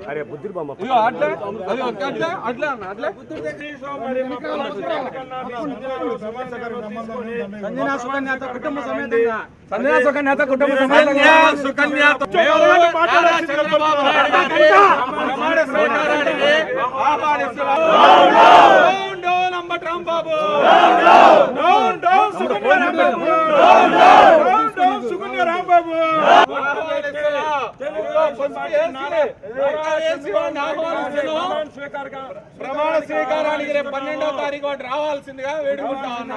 అరే బుద్ధుడు బామ్మ అట్లే అది అట్లే అట్లే అన్న అట్లే సంజనా సుకన్యాత కుటుంబ సమేతంగా సంజనా సుకన్యాత కుటుంబ సమేతంగా సుకన్యాత రాంబాబు సుకన్య రాంబాబు ప్రమాణ స్వీకారానికి రేపు 12వ తారీఖు వాటి రావాల్సిందిగా వేడుకుంటాను.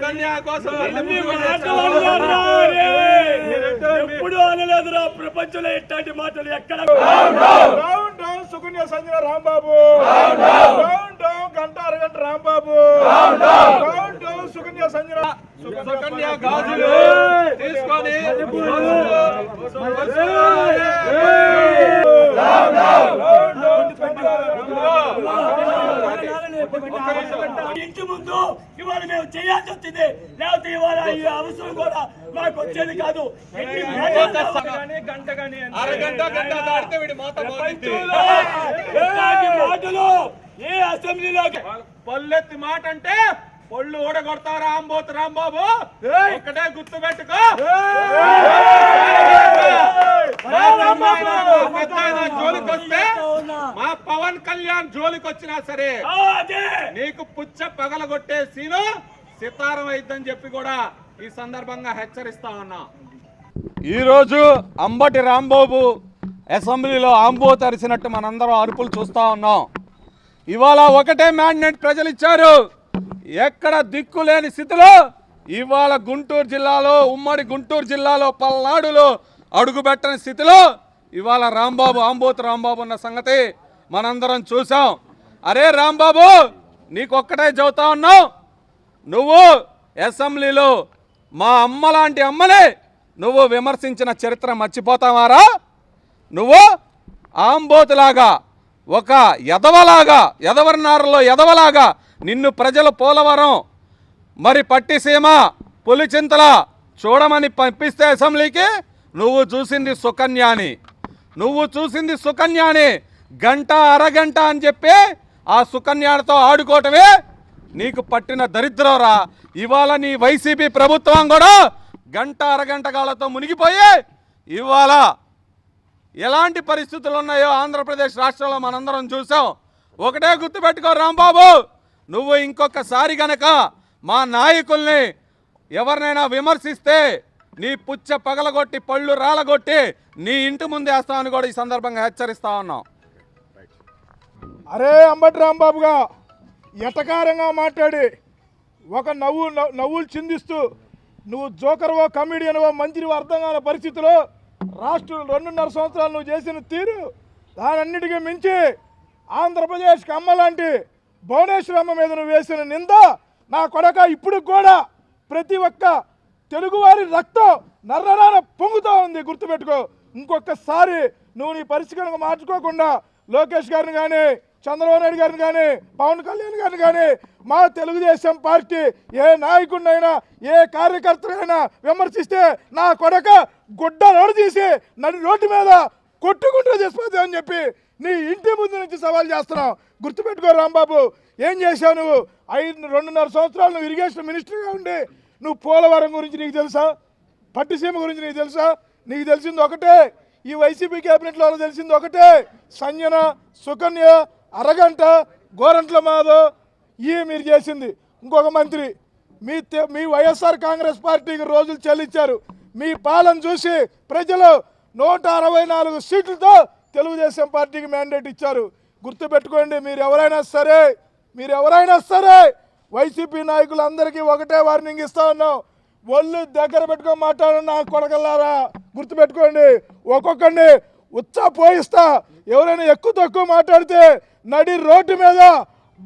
ఎప్పుడు అనలేదురా ప్రపంచంలో ఇట్లాంటి మాటలు ఎక్కడ. సుకన్య సంజన రాంబాబు గంట అరగంట రాంబాబు సుకన్య సంజన సుకన్య గాజులు తీసుకొని ఇంటి ముందు ఇవాళ మేము చేయాల్సి వచ్చింది, లేకపోతే ఇవాళ ఈ అవసరం కూడా మాకు వచ్చేది కాదు. మాటలు ఏ అసెంబ్లీలోకి పల్లెత్తి మాట అంటే పళ్ళు ఊడగొడతారా రాంబాబు, ఒక్కటే గుర్తు పెట్టుకో. జోలికి వస్తే మా పవన్ కళ్యాణ్ జోలికి వచ్చినా సరే నీకు పుచ్చ పగలగొట్టే సీను సితారం అయిద్దని చెప్పి కూడా ఈ సందర్భంగా హెచ్చరిస్తా ఉన్నా. ఈరోజు అంబటి రాంబాబు అసెంబ్లీలో ఆంబో తరిసినట్టు మనందరం అరుపులు చూస్తా ఉన్నాం. ఇవాళ ఒకటే మ్యాండేట్ ప్రజలు ఇచ్చారు. ఎక్కడ దిక్కు లేని స్థితిలో ఇవాళ గుంటూరు జిల్లాలో, ఉమ్మడి గుంటూరు జిల్లాలో పల్నాడులో అడుగుపెట్టని స్థితిలో ఇవాళ ఆంబోతు రాంబాబు ఉన్న సంగతి మనందరం చూసాం. అరే రాంబాబు, నీకొక్కటే చెబుతా ఉన్నావు, నువ్వు అసెంబ్లీలో మా అమ్మ లాంటి అమ్మని నువ్వు విమర్శించిన చరిత్ర మర్చిపోతావారా? నువ్వు ఆంబోతులాగా ఒక ఎదవలాగా, ఎదవర్నారులో ఎదవలాగా నిన్ను ప్రజలు పోలవరం మరి పట్టిసీమ పులిచింతల చూడమని పంపిస్తే అసెంబ్లీకి నువ్వు చూసింది సుకన్యాని గంట అరగంట అని చెప్పి ఆ సుకన్యాతో ఆడుకోవటమే నీకు పట్టిన దరిద్రంరా. ఇవాళ నీ వైసీపీ ప్రభుత్వం కూడా గంట అరగంట కాలతో మునిగిపోయి ఇవాళ ఎలాంటి పరిస్థితులు ఉన్నాయో ఆంధ్రప్రదేశ్ రాష్ట్రంలో మనందరం చూసాం. ఒకటే గుర్తుపెట్టుకో రాంబాబు, నువ్వు ఇంకొకసారి గనక మా నాయకుల్ని ఎవరినైనా విమర్శిస్తే నీ పుచ్చ పగలగొట్టి పళ్ళు రాలగొట్టి నీ ఇంటి ముందు వేస్తామని కూడా ఈ సందర్భంగా హెచ్చరిస్తా ఉన్నాం. అరే అంబటి రాంబాబుగా ఎటకారంగా మాట్లాడి ఒక నవ్వులు చిందిస్తూ నువ్వు జోకర్వో కమిడియన్వో మంత్రివో అర్థం కాని పరిస్థితిలో రాష్ట్రం 2.5 సంవత్సరాలు నువ్వు చేసిన తీరు, దానన్నిటికీ మించి ఆంధ్రప్రదేశ్కి అమ్మలాంటి భువనేశ్వరమ్మ మీద నువ్వు వేసిన నింద నా కొడక ఇప్పుడు కూడా ప్రతి ఒక్క తెలుగువారి రక్తం నర్రరాన పొంగుతూ ఉంది. గుర్తుపెట్టుకో. ఇంకొకసారి నువ్వు నీ పరిస్థితులను మార్చుకోకుండా లోకేష్ గారిని కానీ, చంద్రబాబు నాయుడు గారిని కానీ, పవన్ కళ్యాణ్ గారిని కానీ, మా తెలుగుదేశం పార్టీ ఏ నాయకుడినైనా ఏ కార్యకర్తనైనా విమర్శిస్తే నా కొడక గుడ్డ రోడ్డు తీసి నన్ను రోడ్డు మీద కొట్టుకుంటూ చేసిపోతావు అని చెప్పి నీ ఇంటి ముందు నుంచి సవాల్ చేస్తున్నావు. గుర్తుపెట్టుకో రాంబాబు, ఏం చేశావు నువ్వు? 2.5 సంవత్సరాలు నువ్వు ఇరిగేషన్ మినిస్టర్గా ఉండి నువ్వు పోలవరం గురించి నీకు తెలుసా? పట్టిసీమ గురించి నీకు తెలుసా? నీకు తెలిసింది ఒకటే, ఈ వైసీపీ క్యాబినెట్లో తెలిసింది ఒకటే, సంజన సుకన్య అరగంట గోరంట్ల మాధవ్ మీరు చేసింది. ఇంకొక మంత్రి మీ వైఎస్ఆర్ కాంగ్రెస్ పార్టీకి రోజులు చెల్లించారు. మీ పాలన చూసి ప్రజలు 164 సీట్లతో తెలుగుదేశం పార్టీకి మ్యాండేట్ ఇచ్చారు. గుర్తుపెట్టుకోండి, మీరు ఎవరైనా సరే వైసీపీ నాయకులందరికీ ఒకటే వార్నింగ్ ఇస్తా ఉన్నాం. ఒళ్ళు దగ్గర పెట్టుకొని మాట్లాడండి నా కొడకల్లారా. గుర్తుపెట్టుకోండి, ఒక్కొక్కడిని పోయిస్తా. ఎవరైనా ఎక్కువ తక్కువ మాట్లాడితే నడి రోడ్డు మీద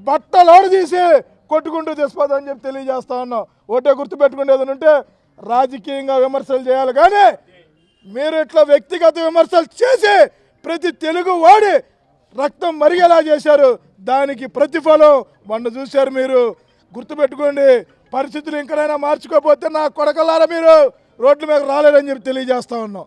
బట్టలోడు తీసి కొట్టుకుంటూ తెచ్చిపోదని చెప్పి తెలియజేస్తా ఉన్నాం. ఒకటే గుర్తుపెట్టుకోండి, ఏదైనా ఉంటే రాజకీయంగా విమర్శలు చేయాలి, కానీ మీరు ఇట్లా వ్యక్తిగత విమర్శలు చేసి ప్రతి తెలుగు వాడి రక్తం మరిగేలా చేశారు. దానికి ప్రతిఫలం మొన్న చూశారు మీరు. గుర్తుపెట్టుకోండి, పరిస్థితులు ఇంకనైనా మార్చుకోకపోతే నా కొడకలారా మీరు రోడ్ల మీద రాలేదని చెప్పి తెలియజేస్తా ఉన్నాం.